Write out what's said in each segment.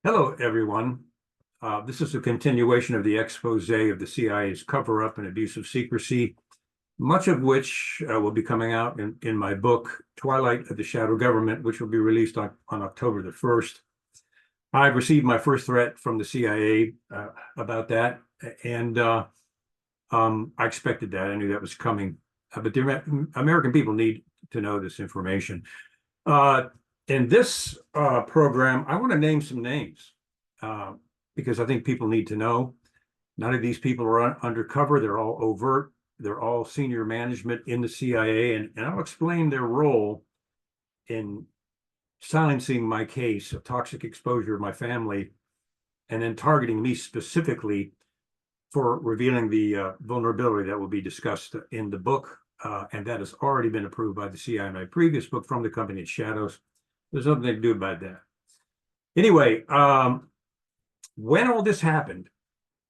Hello, everyone. This is a continuation of the expose of the CIA's cover-up and abuse of secrecy, much of which will be coming out in my book, Twilight of the Shadow Government, which will be released on October the 1st. I've received my first threat from the CIA about that, and I expected that. I knew that was coming, but the American people need to know this information. In this program, I want to name some names because I think people need to know. None of these people are undercover. They're all overt. They're all senior management in the CIA, and I'll explain their role in silencing my case of toxic exposure of my family, and then targeting me specifically for revealing the vulnerability that will be discussed in the book, and that has already been approved by the CIA in my previous book, From the Company of Shadows. There's nothing to do about that. Anyway, when all this happened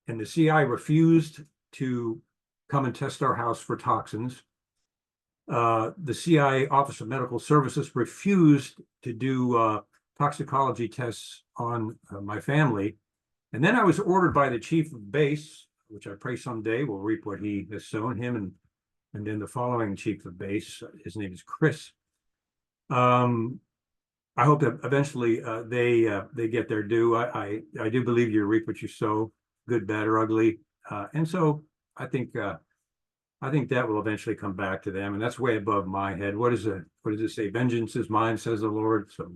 and the CIA refused to come and test our house for toxins, the CIA Office of Medical Services refused to do toxicology tests on my family. And then I was ordered by the chief of base, which I pray someday will reap what he has sown, him and then the following chief of base, his name is Chris. I hope that eventually they get their due. I do believe you reap what you sow, good, bad, or ugly, and so I think that will eventually come back to them, and that's way above my head. What does it say? Vengeance is mine, says the Lord. So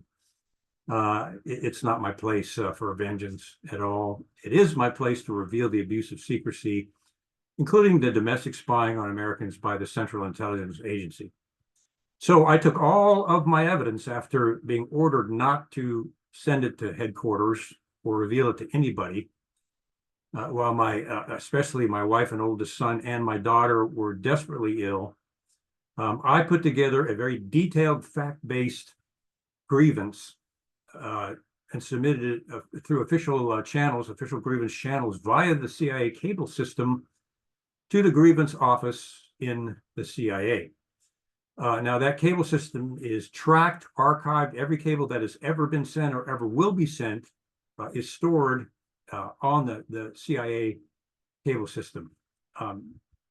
it's not my place for vengeance at all. It is my place to reveal the abuse of secrecy, including the domestic spying on Americans by the Central Intelligence Agency. So I took all of my evidence after being ordered not to send it to headquarters or reveal it to anybody, while especially my wife and oldest son and my daughter were desperately ill. I put together a very detailed, fact-based grievance and submitted it through official channels, official grievance channels via the CIA cable system to the grievance office in the CIA. Now, that cable system is tracked, archived. Every cable that has ever been sent or ever will be sent is stored on the CIA cable system.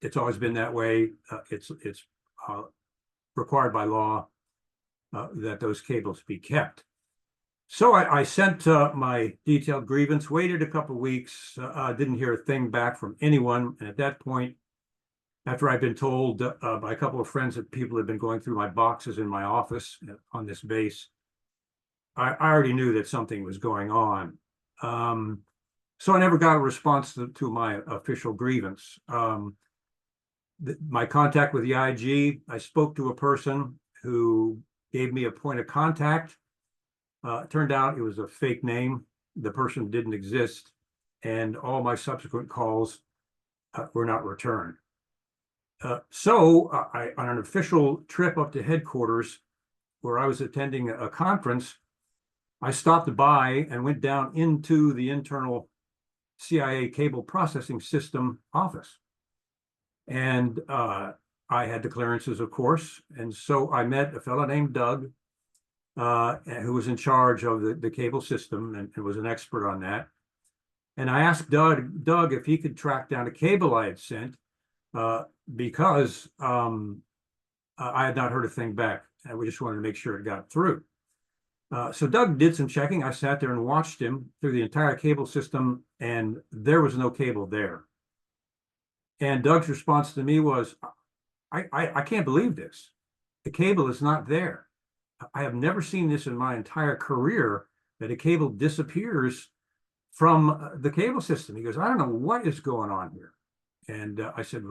It's always been that way. It's required by law that those cables be kept. So I sent my detailed grievance, waited a couple of weeks, didn't hear a thing back from anyone. And at that point, after I'd been told by a couple of friends that people had been going through my boxes in my office on this base, I already knew that something was going on. So I never got a response to my official grievance. My contact with the IG, I spoke to a person who gave me a point of contact. It turned out it was a fake name. The person didn't exist, and all my subsequent calls were not returned. So on an official trip up to headquarters, where I was attending a conference, I stopped by and went down into the internal CIA cable processing system office. And I had the clearances, of course. And so I met a fellow named Doug, who was in charge of the cable system and was an expert on that. And I asked Doug if he could track down a cable I had sent, because I had not heard a thing back, and we just wanted to make sure it got through. So Doug did some checking. I sat there and watched him through the entire cable system, and there was no cable there. And Doug's response to me was, I can't believe this. The cable is not there. I have never seen this in my entire career, that a cable disappears from the cable system. He goes, I don't know what is going on here. And I said,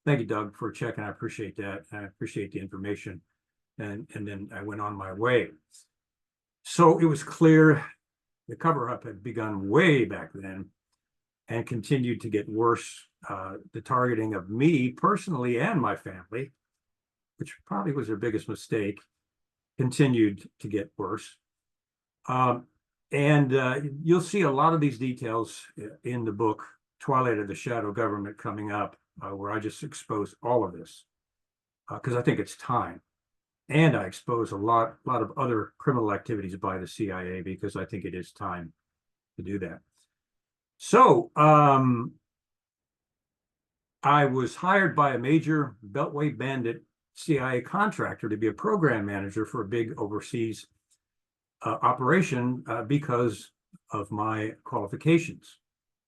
thank you, Doug, for checking. I appreciate that. I appreciate the information. And then I went on my way. So it was clear the cover-up had begun way back then and continued to get worse. The targeting of me personally and my family, which probably was their biggest mistake, continued to get worse. And you'll see a lot of these details in the book, Twilight of the Shadow Government, coming up, where I just expose all of this, because I think it's time. And I expose a lot of other criminal activities by the CIA, because I think it is time to do that. So I was hired by a major Beltway bandit CIA contractor to be a program manager for a big overseas operation because of my qualifications.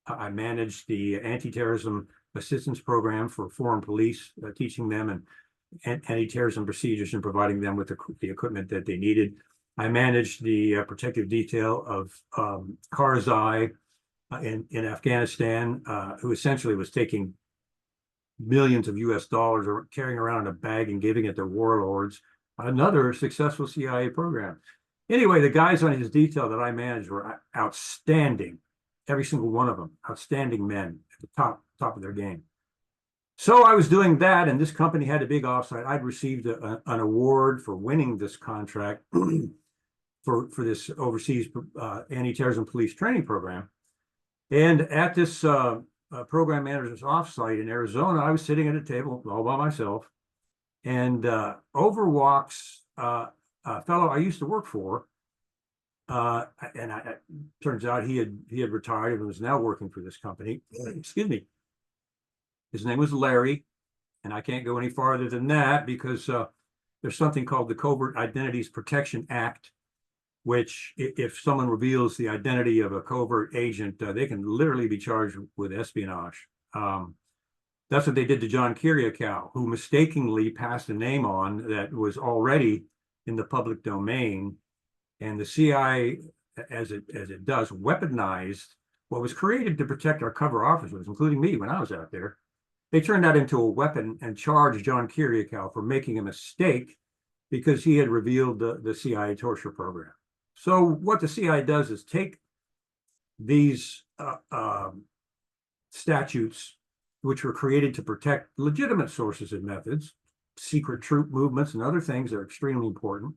I managed the anti-terrorism assistance program for foreign police, teaching them and anti-terrorism procedures and providing them with the equipment that they needed. I managed the protective detail of Karzai in Afghanistan, who essentially was taking millions of US dollars or carrying around in a bag and giving it to warlords. Another successful CIA program. Anyway, the guys on his detail that I managed were outstanding. Every single one of them, outstanding men at the top of their game. So I was doing that, and this company had a big offsite. I'd received an award for winning this contract for this overseas anti-terrorism police training program. And at this program manager's offsite in Arizona, I was sitting at a table all by myself, and over walks a fellow I used to work for, and turns out he had retired and was now working for this company. Excuse me. His name was Larry, and I can't go any farther than that because there's something called the Covert Identities Protection Act, which if someone reveals the identity of a covert agent, they can literally be charged with espionage. That's what they did to John Kiriakou, who mistakenly passed a name on that was already in the public domain. And the CIA, as it does, weaponized what was created to protect our cover officers, including me when I was out there. They turned that into a weapon and charged John Kiriakou for making a mistake because he had revealed the CIA torture program. So what the CIA does is take these statutes, which were created to protect legitimate sources and methods, secret troop movements and other things that are extremely important,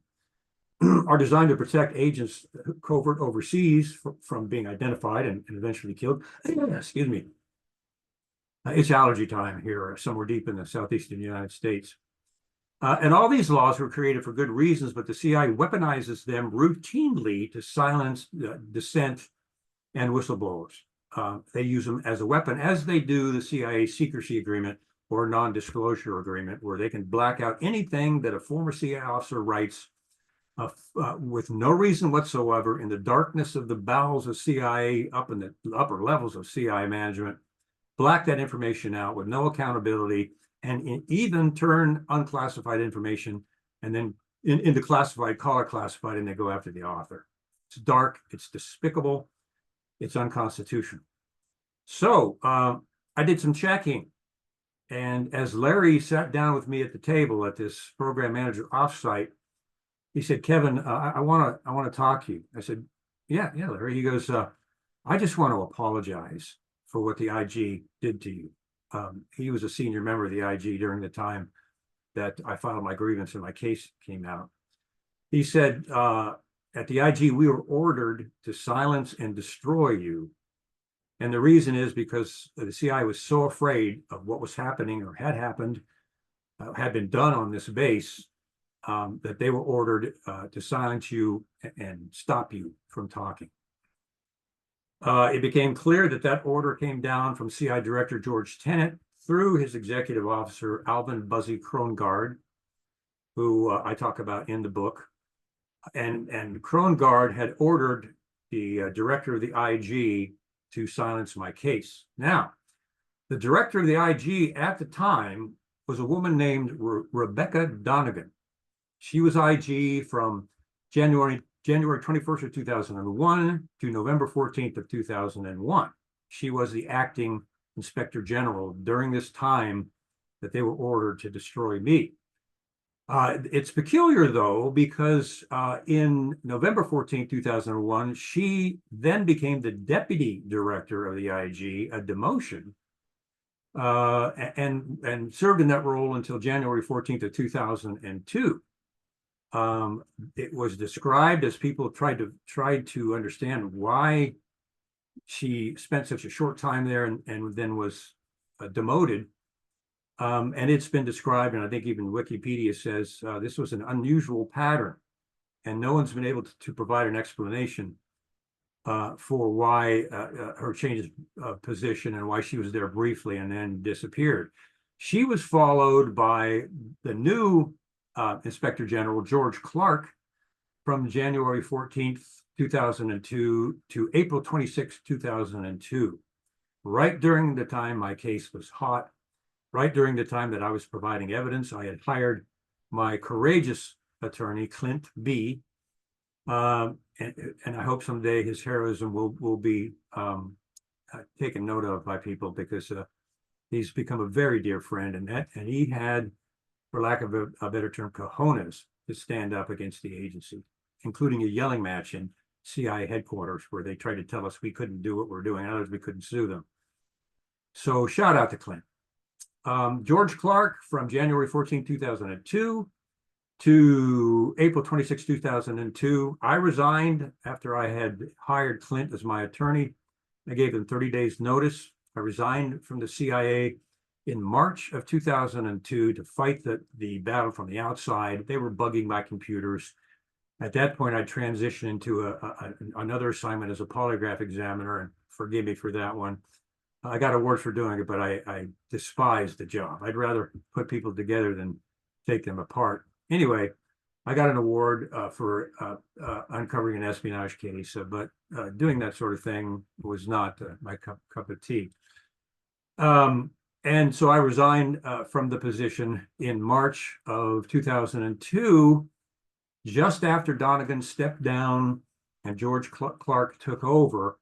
are designed to protect agents covert overseas from being identified and eventually killed. Excuse me. It's allergy time here, somewhere deep in the southeastern United States. And all these laws were created for good reasons, but the CIA weaponizes them routinely to silence dissent and whistleblowers. They use them as a weapon, as they do the CIA secrecy agreement or non-disclosure agreement, where they can black out anything that a former CIA officer writes with no reason whatsoever in the darkness of the bowels of CIA, up in the upper levels of CIA management, black that information out with no accountability, and even turn unclassified information and then into classified, call it classified, and they go after the author. It's dark, it's despicable, it's unconstitutional. So I did some checking, and as Larry sat down with me at the table at this program manager offsite, he said, "Kevin, I want to talk to you." I said, yeah, Larry. He goes, "I just want to apologize for what the IG did to you." He was a senior member of the IG during the time that I filed my grievance and my case came out. He said, "At the IG, we were ordered to silence and destroy you. And the reason is because the CIA was so afraid of what was happening or had happened, had been done on this base, that they were ordered to silence you and stop you from talking." It became clear that order came down from CIA Director George Tenet through his executive officer, Alvin Buzzy Krongard, who I talk about in the book. And Krongard had ordered the director of the IG to silence my case. Now, the director of the IG at the time was a woman named Rebecca Donegan. She was IG from January 21st of 2001 to November 14th of 2001. She was the acting inspector general during this time that they were ordered to destroy me. It's peculiar, though, because in November 14th, 2001, she then became the deputy director of the IG, a demotion, and served in that role until January 14th of 2002. It was described as people tried to understand why she spent such a short time there and then was demoted. And it's been described, and I think even Wikipedia says this was an unusual pattern, and no one's been able to provide an explanation for why her change of position and why she was there briefly and then disappeared. She was followed by the new Inspector General, George Clark, from January 14th, 2002 to April 26th, 2002. Right during the time my case was hot, right during the time that I was providing evidence, I had hired my courageous attorney, Clint B. And I hope someday his heroism will be taken note of by people, because he's become a very dear friend, and he had, for lack of a better term, cojones to stand up against the agency, including a yelling match in CIA headquarters where they tried to tell us we couldn't do what we're doing, and others we couldn't sue them. So shout out to Clint. George Clark, from January 14, 2002 to April 26, 2002. I resigned after I had hired Clint as my attorney. I gave him 30 days notice. I resigned from the CIA in March of 2002 to fight the battle from the outside. They were bugging my computers. At that point, I transitioned into another assignment as a polygraph examiner, and forgive me for that one. I got awards for doing it, but I despised the job. I'd rather put people together than take them apart. Anyway, I got an award for uncovering an espionage case, but doing that sort of thing was not my cup of tea. And so I resigned from the position in March of 2002, just after Donegan stepped down and George Clark took over,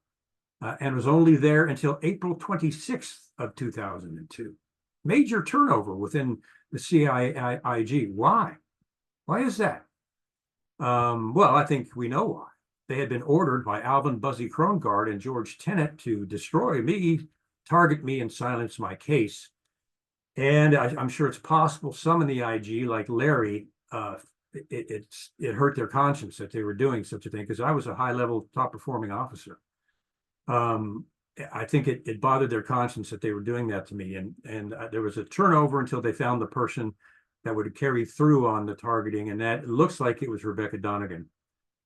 and was only there until April 26th of 2002. Major turnover within the CIIG. Why? Why is that? Well, I think we know why. They had been ordered by Alvin Buzzy Krongard and George Tenet to destroy me, target me, and silence my case. And I'm sure it's possible some in the IG, like Larry, it hurt their conscience that they were doing such a thing, because I was a high-level, top-performing officer. I think it bothered their conscience that they were doing that to me, and there was a turnover until they found the person that would carry through on the targeting, and that looks like it was Rebecca Donegan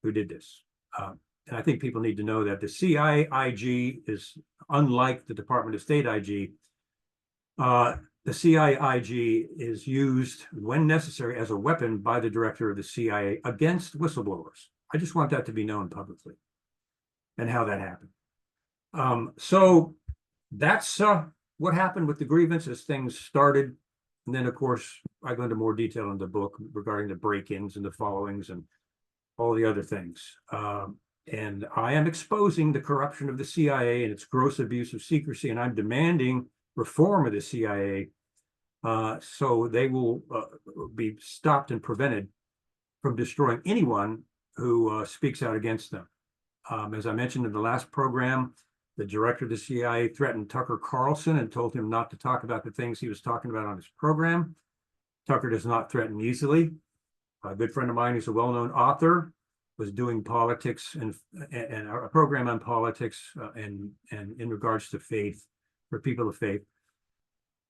who did this. And I think people need to know that the CIIG is unlike the Department of State IG. The CIIG is used when necessary as a weapon by the director of the CIA against whistleblowers. I just want that to be known publicly, and how that happened. So that's what happened with the grievance as things started. And then, of course, I go into more detail in the book regarding the break-ins and the followings and all the other things. And I am exposing the corruption of the CIA and its gross abuse of secrecy, and I'm demanding reform of the CIA so they will be stopped and prevented from destroying anyone who speaks out against them. As I mentioned in the last program, the director of the CIA threatened Tucker Carlson and told him not to talk about the things he was talking about on his program. Tucker does not threaten easily. A good friend of mine who's a well-known author was doing politics and a program on politics and in regards to faith, for people of faith.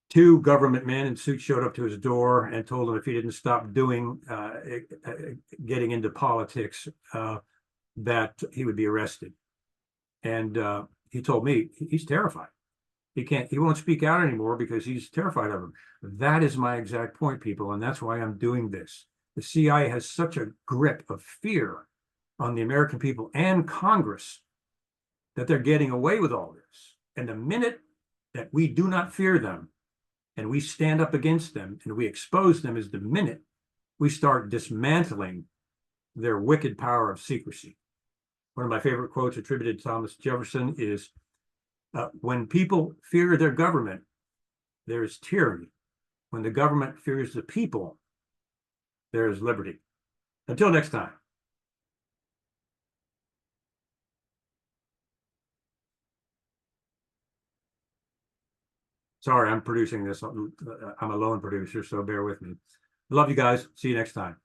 Two government men in suits showed up to his door and told him if he didn't stop getting into politics, that he would be arrested. And he told me he's terrified. He won't speak out anymore because he's terrified of him. That is my exact point, people, and that's why I'm doing this. The CIA has such a grip of fear on the American people and Congress that they're getting away with all this. And the minute that we do not fear them and we stand up against them and we expose them is the minute we start dismantling their wicked power of secrecy. One of my favorite quotes attributed to Thomas Jefferson is, when people fear their government, there is tyranny. When the government fears the people, there is liberty. Until next time. Sorry, I'm producing this. I'm a lone producer, so bear with me. Love you guys. See you next time.